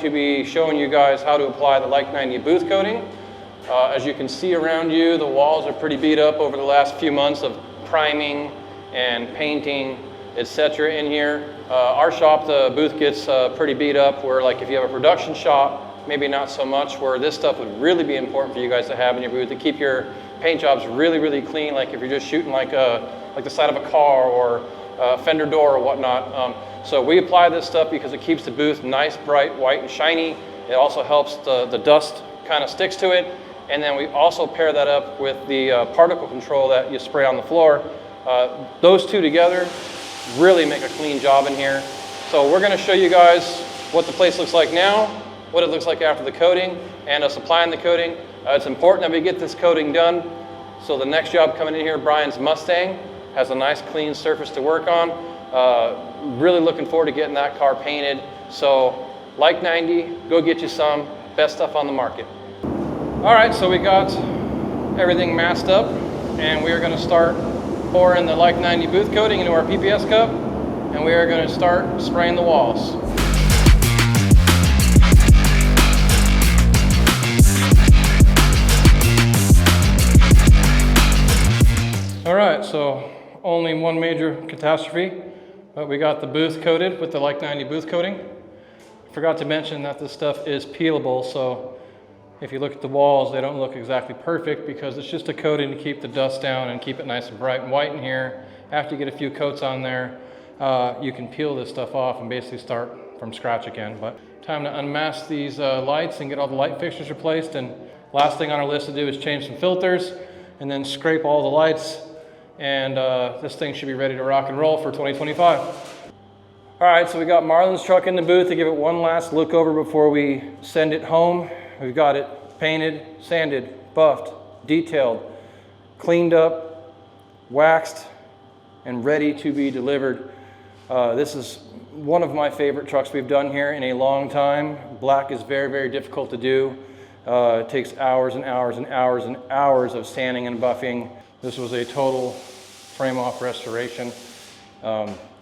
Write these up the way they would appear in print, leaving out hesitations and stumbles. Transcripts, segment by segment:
to be showing you guys how to apply the Like 90 booth coating. As you can see around you, the walls are pretty beat up over the last few months of priming and painting, etc. in here. Our shop, the booth gets pretty beat up, where like if you have a production shop, maybe not so much, where this stuff would really be important for you guys to have in your booth to keep your paint jobs really, really clean, like if you're just shooting like the side of a car or a fender door or whatnot. So we apply this stuff because it keeps the booth nice, bright, white, and shiny. It also helps the dust kind of sticks to it. And then we also pair that up with the particle control that you spray on the floor. Those two together really make a clean job in here. So we're gonna show you guys what the place looks like now, what it looks like after the coating, and us applying the coating. It's important that we get this coating done. So the next job coming in here, Brian's Mustang, has a nice clean surface to work on. Really looking forward to getting that car painted. So Like 90, go get you some, best stuff on the market. All right, so we got everything masked up, and we are gonna start pouring the Like 90 booth coating into our PPS cup, and we are gonna start spraying the walls. All right, so only one major catastrophe, but we got the booth coated with the Like 90 booth coating. Forgot to mention that this stuff is peelable, so if you look at the walls, they don't look exactly perfect because it's just a coating to keep the dust down and keep it nice and bright and white in here. After you get a few coats on there, you can peel this stuff off and basically start from scratch again. But time to unmask these lights and get all the light fixtures replaced. And last thing on our list to do is change some filters and then scrape all the lights. And this thing should be ready to rock and roll for 2025. All right, so we got Marlon's truck in the booth to give it one last look over before we send it home. We've got it painted, sanded, buffed, detailed, cleaned up, waxed, and ready to be delivered. This is one of my favorite trucks we've done here in a long time. Black is very, very difficult to do. It takes hours and hours and hours and hours of sanding and buffing. This was a total frame-off restoration.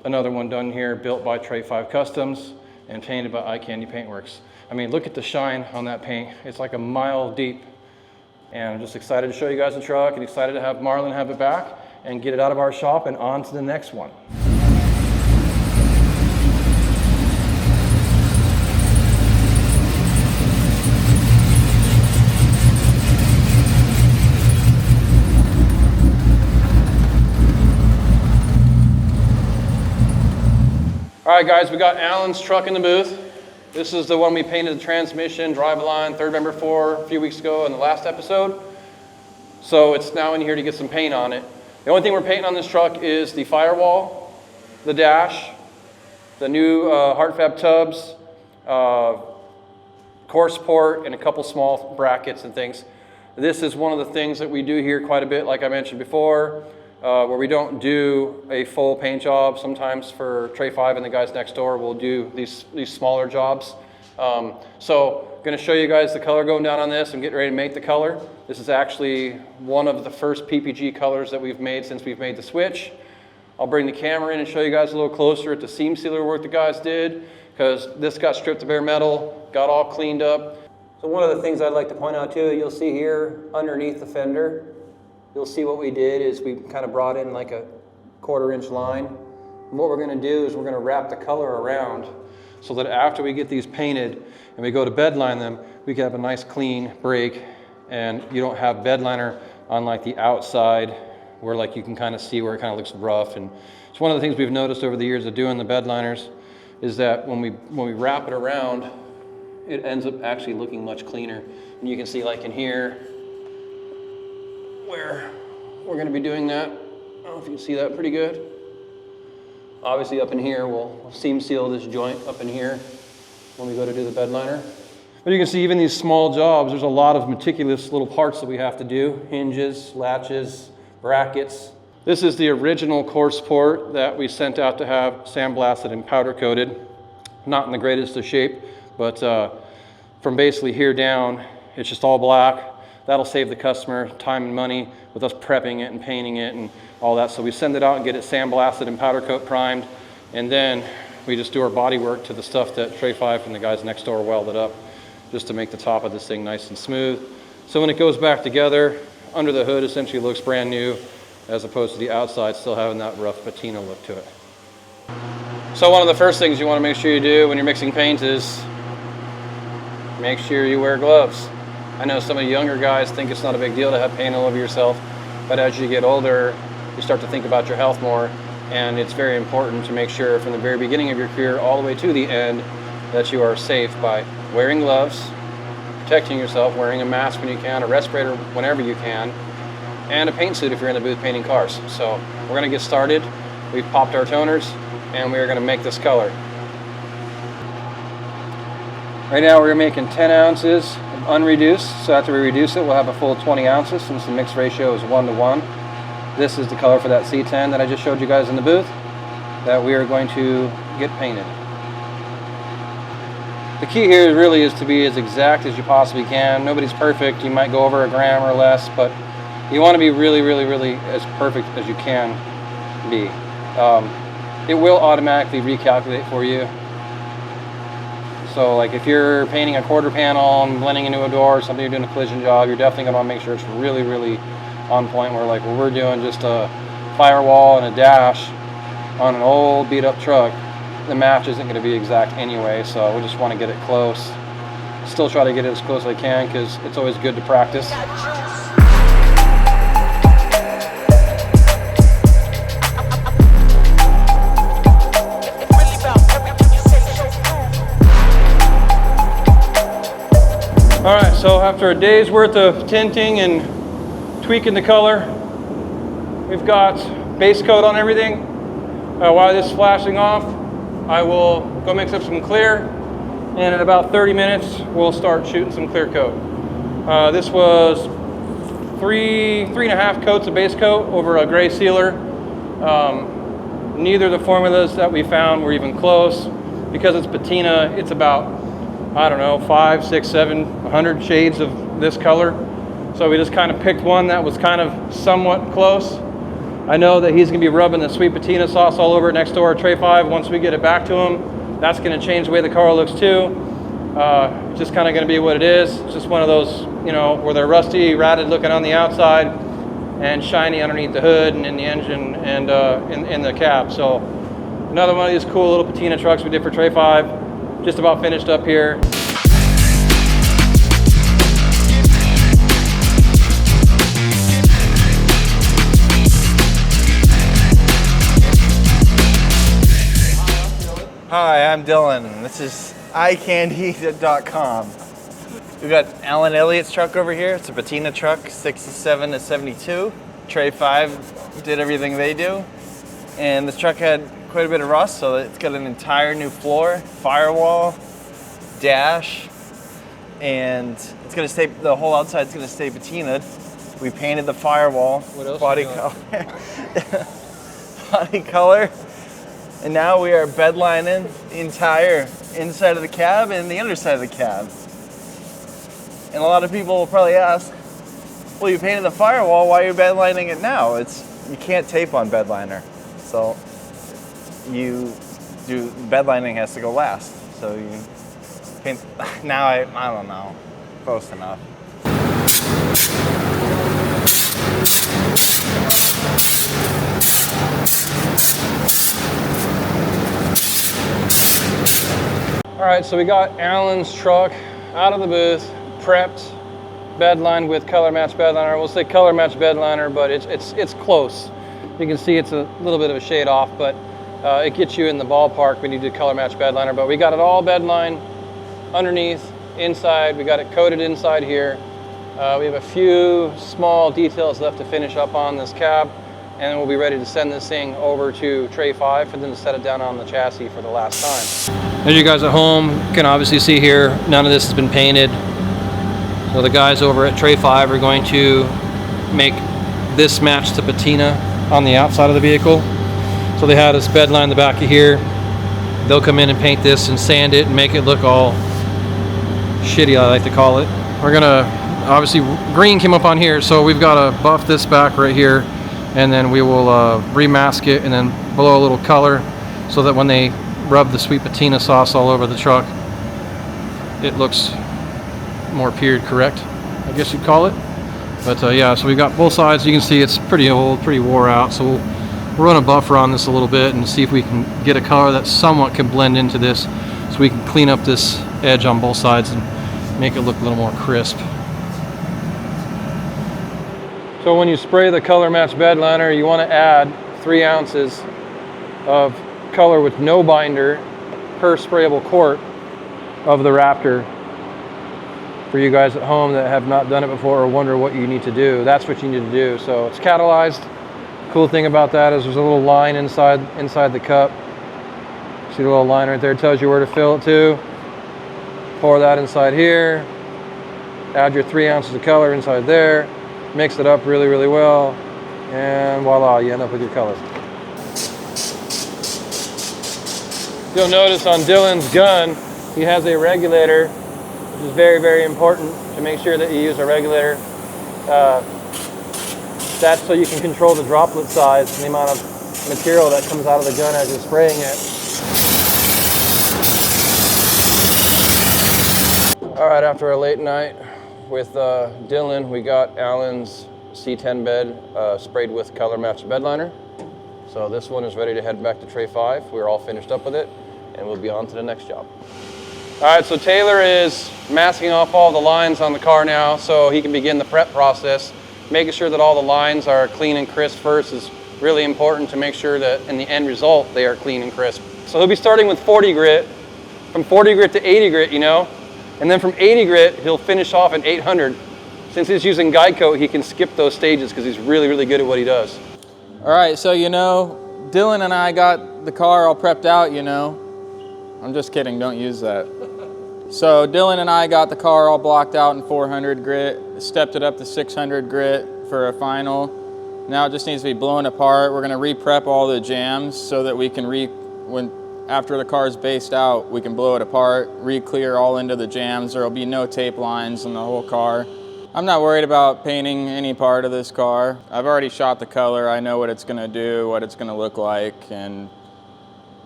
Another one done here, built by Trey 5 Customs and painted by Eye Candy Paintworks. I mean, look at the shine on that paint. It's like a mile deep. And I'm just excited to show you guys the truck and excited to have Marlon have it back and get it out of our shop and on to the next one. All right, guys, we got Alan's truck in the booth. This is the one we painted the transmission, driveline, third member for a few weeks ago in the last episode. So it's now in here to get some paint on it. The only thing we're painting on this truck is the firewall, the dash, the new heart fab tubs, core support, and a couple small brackets and things. This is one of the things that we do here quite a bit, like I mentioned before, where we don't do a full paint job. Sometimes for Trey 5 and the guys next door, we'll do these smaller jobs. So I'm gonna show you guys the color going down on this and getting ready to make the color. This is actually one of the first PPG colors that we've made since we've made the switch. I'll bring the camera in and show you guys a little closer at the seam sealer work the guys did, because this got stripped of bare metal, got all cleaned up. So one of the things I'd like to point out too, you'll see here underneath the fender, you'll see what we did is we kind of brought in like a 1/4 inch line. And what we're gonna do is we're gonna wrap the color around so that after we get these painted and we go to bedline them, we can have a nice clean break and you don't have bedliner on like the outside where like you can kind of see where it kind of looks rough. And it's one of the things we've noticed over the years of doing the bedliners is that when we wrap it around, it ends up actually looking much cleaner. And you can see like in here, where we're going to be doing that. I don't know if you can see that pretty good. Obviously up in here, we'll seam seal this joint up in here when we go to do the bedliner. But you can see even these small jobs, there's a lot of meticulous little parts that we have to do. Hinges, latches, brackets. This is the original core support that we sent out to have sandblasted and powder coated. Not in the greatest of shape, but from basically here down, it's just all black. That'll save the customer time and money with us prepping it and painting it and all that. So we send it out and get it sandblasted and powder coat primed. And then we just do our body work to the stuff that Tray 5 and the guys next door welded up, just to make the top of this thing nice and smooth. So when it goes back together, under the hood essentially looks brand new, as opposed to the outside still having that rough patina look to it. So one of the first things you want to make sure you do when you're mixing paint is make sure you wear gloves. I know some of the younger guys think it's not a big deal to have paint all over yourself, but as you get older, you start to think about your health more, and it's very important to make sure from the very beginning of your career all the way to the end that you are safe by wearing gloves, protecting yourself, wearing a mask when you can, a respirator whenever you can, and a paint suit if you're in the booth painting cars. So we're going to get started. We've popped our toners, and we are going to make this color. Right now we're making 10 ounces of unreduced, so after we reduce it we'll have a full 20 ounces since the mix ratio is 1:1. This is the color for that C10 that I just showed you guys in the booth that we are going to get painted. The key here really is to be as exact as you possibly can. Nobody's perfect. You might go over a gram or less, but you want to be really as perfect as you can be. It will automatically recalculate for you. So like if you're painting a quarter panel and blending into a door or something, you're doing a collision job, you're definitely going to want to make sure it's really on point, where like when we're doing just a firewall and a dash on an old beat up truck, the match isn't going to be exact anyway, so we just want to get it close. Still try to get it as close as I can because it's always good to practice. Alright, so after a day's worth of tinting and tweaking the color, we've got base coat on everything. While this is flashing off, I will go mix up some clear, and in about 30 minutes we'll start shooting some clear coat. This was three and a half coats of base coat over a gray sealer. Neither of the formulas that we found were even close. Because it's patina, it's about, I don't know, 5, 6, 7, 100 shades of this color. So we just kind of picked one that was kind of somewhat close. I know that he's gonna be rubbing the sweet patina sauce all over it next door at Tray 5 once we get it back to him. That's gonna change the way the car looks too. It's just kind of gonna be what it is. It's just one of those, you know, where they're rusty, ratted looking on the outside and shiny underneath the hood and in the engine and in the cab. So another one of these cool little patina trucks we did for Tray 5. Just about finished up here. Hi, I'm Dylan. This is iCandy.com. We've got Alan Elliott's truck over here. It's a patina truck, 67 to 72. Tray 5 did everything they do. And this truck had quite a bit of rust, so it's got an entire new floor, firewall, dash, and it's gonna stay, the whole outside's gonna stay patinaed. We painted the firewall, body color, body color, and now we are bedlining the entire inside of the cab and the underside of the cab. And a lot of people will probably ask, well, you painted the firewall, why are you bedlining it now? You can't tape on bedliner. So bedlining has to go last. So you paint, now I don't know, close enough. All right, so we got Alan's truck out of the booth, prepped, bedlined with color match bedliner. We'll say color match bedliner, but it's close. You can see it's a little bit of a shade off, but it gets you in the ballpark when you do color match bedliner. But we got it all bedlined underneath, inside. We got it coated inside here. We have a few small details left to finish up on this cab, and then we'll be ready to send this thing over to Tray 5 for them to set it down on the chassis for the last time. As you guys at home can obviously see here, none of this has been painted. So the guys over at Tray 5 are going to make this match to patina on the outside of the vehicle. So they had us bedline the back of here. They'll come in and paint this and sand it and make it look all shitty, I like to call it. We're gonna, obviously green came up on here, so we've got to buff this back right here, and then we will remask it and then blow a little color so that when they rub the sweet patina sauce all over the truck, it looks more period correct, I guess you'd call it. But yeah, so we've got both sides. You can see it's pretty old, pretty wore out. So we'll run a buffer on this a little bit and see if we can get a color that somewhat can blend into this, so we can clean up this edge on both sides and make it look a little more crisp. So when you spray the color match bedliner, you want to add 3 ounces of color with no binder per sprayable quart of the Raptor. For you guys at home that have not done it before or wonder what you need to do, that's what you need to do. So it's catalyzed. Cool thing about that is there's a little line inside the cup. See the little line right there? It tells you where to fill it to. Pour that inside here. Add your 3 ounces of color inside there. Mix it up really, really well. And voila, you end up with your color. You'll notice on Dylan's gun, he has a regulator, which is very, very important to make sure that you use a regulator. That's so you can control the droplet size and the amount of material that comes out of the gun as you're spraying it. All right, after a late night with Dylan, we got Alan's C10 bed sprayed with color match bedliner. So this one is ready to head back to tray 5. We're all finished up with it, and we'll be on to the next job. All right, so Taylor is masking off all the lines on the car now so he can begin the prep process. Making sure that all the lines are clean and crisp first is really important to make sure that in the end result they are clean and crisp. So he'll be starting with 40 grit, from 40 grit to 80 grit, you know, and then from 80 grit he'll finish off at 800. Since he's using guide coat, he can skip those stages because he's really, really good at what he does. All right, so you know, Dylan and I got the car all prepped out, you know. I'm just kidding, don't use that. So Dylan and I got the car all blocked out in 400 grit, stepped it up to 600 grit for a final. Now it just needs to be blown apart. We're gonna re-prep all the jams so that we can after the car's based out, we can blow it apart, re-clear all into the jams. There'll be no tape lines in the whole car. I'm not worried about painting any part of this car. I've already shot the color. I know what it's gonna do, what it's gonna look like, and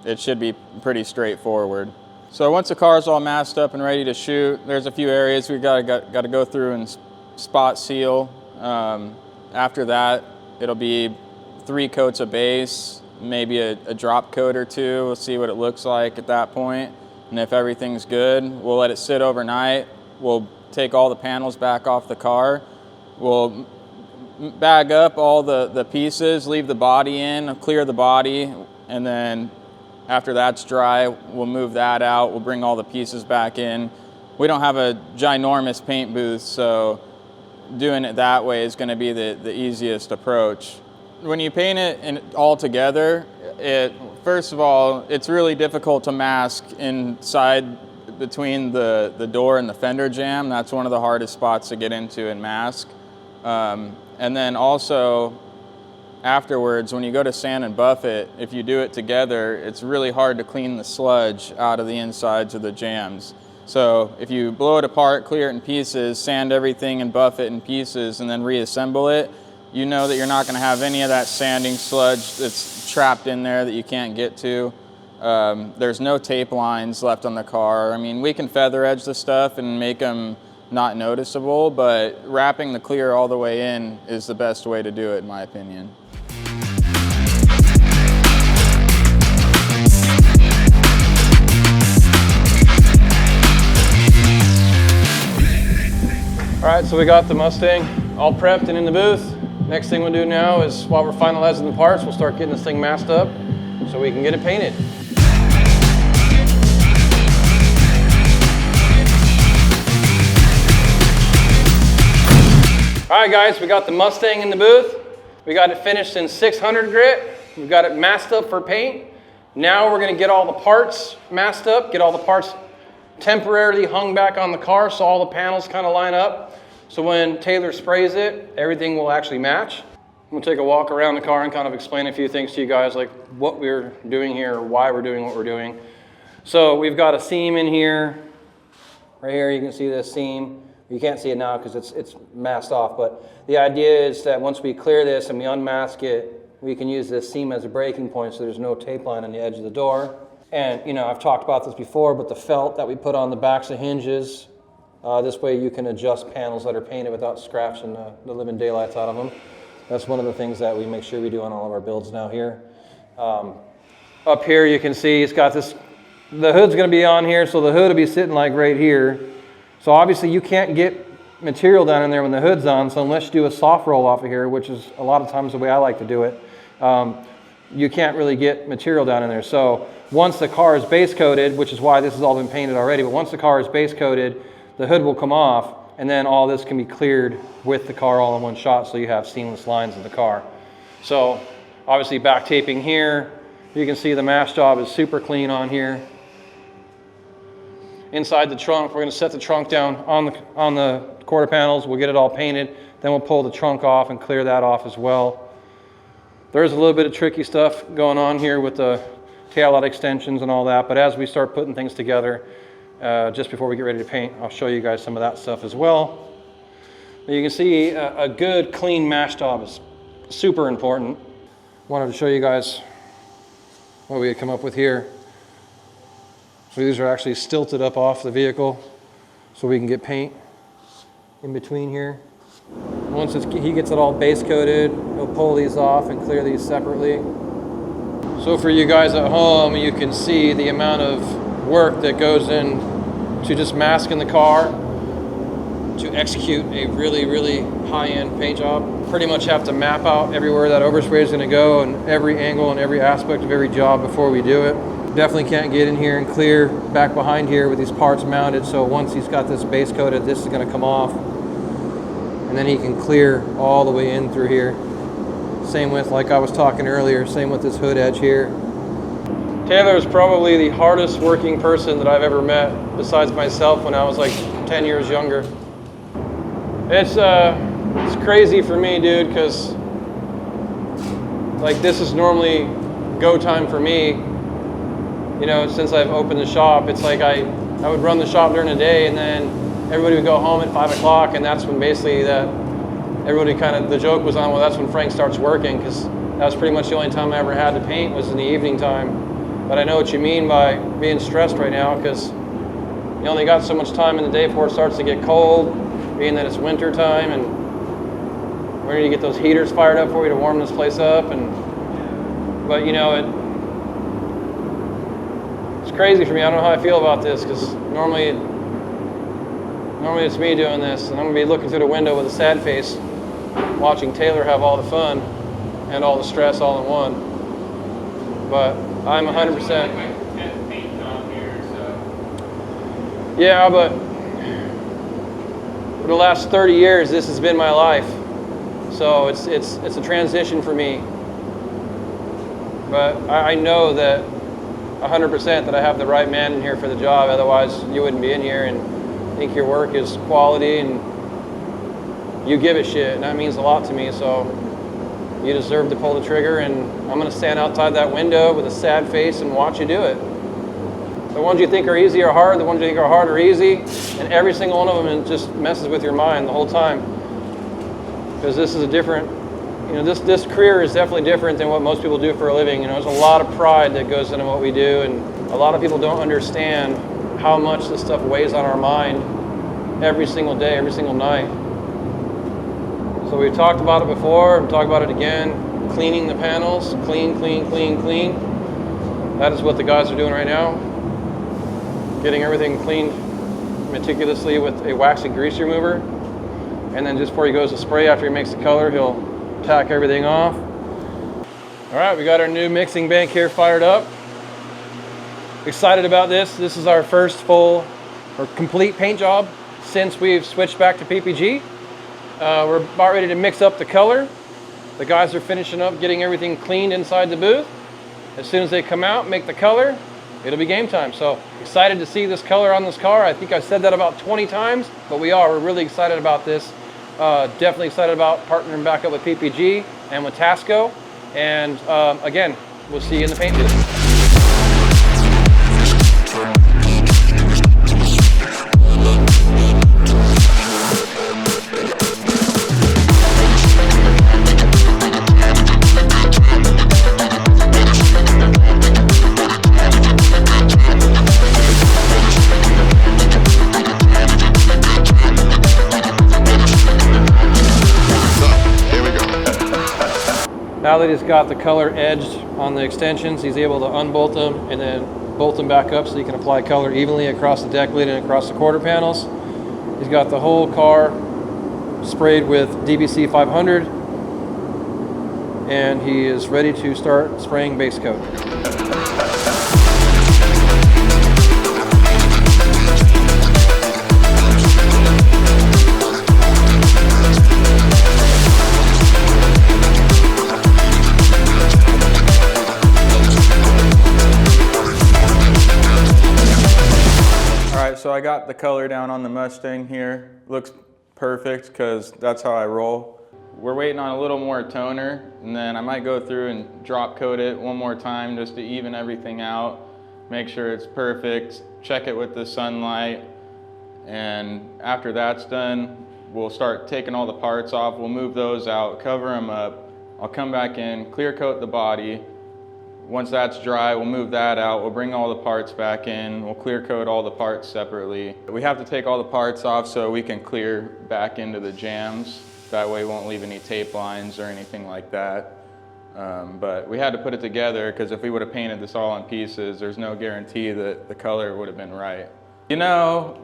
it should be pretty straightforward. So once the car's all masked up and ready to shoot, there's a few areas we got to go through and spot seal. After that, it'll be 3 coats of base, maybe a drop coat or 2. We'll see what it looks like at that point. And if everything's good, we'll let it sit overnight. We'll take all the panels back off the car. We'll bag up all the pieces, leave the body in, clear the body, and then after that's dry, we'll move that out. We'll bring all the pieces back in. We don't have a ginormous paint booth, so doing it that way is going to be the easiest approach. When you paint it all together, first of all, it's really difficult to mask inside between the door and the fender jam. That's one of the hardest spots to get into and mask. And then also, afterwards, when you go to sand and buff it, if you do it together, it's really hard to clean the sludge out of the insides of the jams. So if you blow it apart, clear it in pieces, sand everything and buff it in pieces, and then reassemble it, you know that you're not going to have any of that sanding sludge that's trapped in there that you can't get to. There's no tape lines left on the car. I mean, we can feather edge the stuff and make them not noticeable, but wrapping the clear all the way in is the best way to do it, in my opinion. All right, so we got the Mustang all prepped and in the booth. Next thing we'll do now is, while we're finalizing the parts, we'll start getting this thing masked up so we can get it painted. All right, guys, we got the Mustang in the booth. We got it finished in 600 grit. We've got it masked up for paint. Now we're gonna get all the parts masked up, get all the parts temporarily hung back on the car so all the panels kind of line up. So when Taylor sprays it, everything will actually match. We'll take a walk around the car and kind of explain a few things to you guys, like what we're doing here, or why we're doing what we're doing. So we've got a seam in here. Right here, you can see this seam. You can't see it now because it's masked off, but the idea is that once we clear this and we unmask it, we can use this seam as a breaking point so there's no tape line on the edge of the door. And you know, I've talked about this before, but the felt that we put on the backs of hinges, this way you can adjust panels that are painted without scratching the living daylights out of them. That's one of the things that we make sure we do on all of our builds now here. Up here you can see it's got this, the hood's gonna be on here, so the hood will be sitting like right here. So obviously you can't get material down in there when the hood's on, so unless you do a soft roll off of here, which is a lot of times the way I like to do it, you can't really get material down in there. So once the car is base coated, which is why this has all been painted already, but once the car is base coated, the hood will come off, and then all this can be cleared with the car all in one shot, so you have seamless lines in the car. So obviously back taping here, you can see the mash job is super clean on here. Inside the trunk, we're going to set the trunk down on the quarter panels. We'll get it all painted, then we'll pull the trunk off and clear that off as well. There's a little bit of tricky stuff going on here with the taillight extensions and all that, but as we start putting things together, just before we get ready to paint, I'll show you guys some of that stuff as well. But you can see a good clean mash job is super important. Wanted to show you guys what we had come up with here. So these are actually stilted up off the vehicle so we can get paint in between here. Once he gets it all base coated, he'll pull these off and clear these separately. So for you guys at home, you can see the amount of work that goes in to just masking the car to execute a really, really high-end paint job. Pretty much have to map out everywhere that overspray is going to go and every angle and every aspect of every job before we do it. Definitely can't get in here and clear back behind here with these parts mounted, so once he's got this base coated, this is going to come off, and then he can clear all the way in through here. Same with, like I was talking earlier, same with this hood edge here. Taylor is probably the hardest working person that I've ever met, besides myself when I was like 10 years younger. It's crazy for me, dude, because like this is normally go time for me. You know, since I've opened the shop, it's like I would run the shop during the day, and then everybody would go home at 5 o'clock, and that's when basically everybody kind of, the joke was on, well, that's when Frank starts working, because that was pretty much the only time I ever had to paint was in the evening time. But I know what you mean by being stressed right now, because you only got so much time in the day before it starts to get cold, being that it's winter time, and we're going to get those heaters fired up for you to warm this place up. But you know, it's crazy for me. I don't know how I feel about this, because normally it's me doing this, and I'm going to be looking through the window with a sad face, watching Taylor have all the fun and all the stress all in one. But I'm 100%. Yeah, but for the last 30 years, this has been my life. So it's a transition for me. But I know that 100% that I have the right man in here for the job. Otherwise, you wouldn't be in here, and I think your work is quality, and you give a shit, and that means a lot to me. So you deserve to pull the trigger, and I'm going to stand outside that window with a sad face and watch you do it. The ones you think are easy are hard, the ones you think are hard are easy, and every single one of them just messes with your mind the whole time. Because this is a different, you know, this career is definitely different than what most people do for a living. You know, there's a lot of pride that goes into what we do, and a lot of people don't understand how much this stuff weighs on our mind every single day, every single night. So we've talked about it before, we'll talk about it again. Cleaning the panels, clean, clean, clean, clean. That is what the guys are doing right now. Getting everything cleaned meticulously with a waxy grease remover. And then just before he goes to spray, after he makes the color, he'll tack everything off. All right, we got our new mixing bank here fired up. Excited about this. This is our first full or complete paint job since we've switched back to PPG. We're about ready to mix up the color. The guys are finishing up getting everything cleaned inside the booth. As soon as they come out, make the color, it'll be game time. So excited to see this color on this car. I think I've said that about 20 times, but we're really excited about this. Definitely excited about partnering back up with PPG and with Tasco. And again, we'll see you in the paint booth. Now that he's got the color edged on the extensions, he's able to unbolt them and then bolt them back up so you can apply color evenly across the deck lid and across the quarter panels. He's got the whole car sprayed with DBC 500, and he is ready to start spraying base coat. So I got the color down on the Mustang here. Looks perfect because that's how I roll. We're waiting on a little more toner, and then I might go through and drop coat it one more time just to even everything out, make sure it's perfect, check it with the sunlight, and after that's done, we'll start taking all the parts off. We'll move those out, cover them up. I'll come back in, clear coat the body. Once that's dry, we'll move that out. We'll bring all the parts back in. We'll clear coat all the parts separately. We have to take all the parts off so we can clear back into the jams. That way we won't leave any tape lines or anything like that. But we had to put it together because if we would have painted this all in pieces, there's no guarantee that the color would have been right. You know,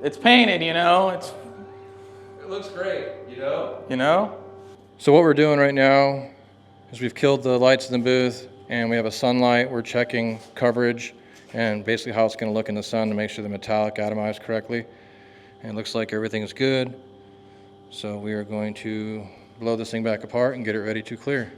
it's painted, you know. It looks great, you know? You know? So what we're doing right now is we've killed the lights in the booth, and we have a sunlight. We're checking coverage and basically how it's going to look in the sun to make sure the metallic atomized correctly. And it looks like everything is good. So we are going to blow this thing back apart and get it ready to clear.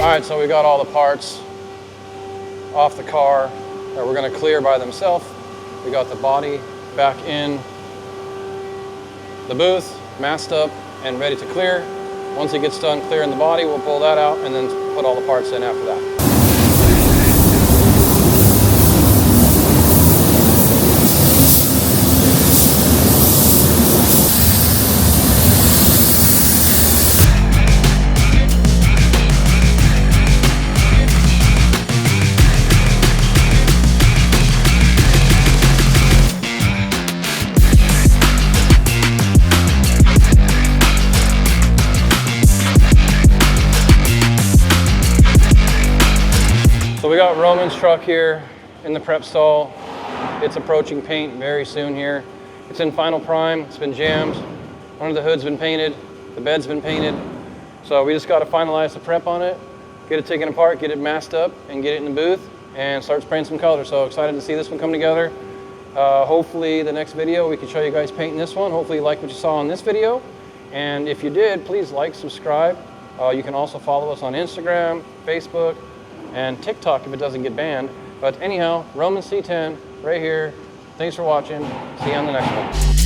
All right, so we got all the parts off the car that we're going to clear by themselves. We got the body back in the booth, masked up and ready to clear. Once it gets done clearing the body, we'll pull that out and then put all the parts in after that. So we got Roman's truck here in the prep stall. It's approaching paint very soon here. It's in final prime, it's been jammed. One of the hood's been painted, the bed's been painted. So we just got to finalize the prep on it, get it taken apart, get it masked up, and get it in the booth, and start spraying some color. So excited to see this one come together. Hopefully the next video we can show you guys painting this one. Hopefully you like what you saw in this video. And if you did, please like, subscribe. You can also follow us on Instagram, Facebook, and TikTok if it doesn't get banned. But anyhow, Roman C10 right here. Thanks for watching. See you on the next one.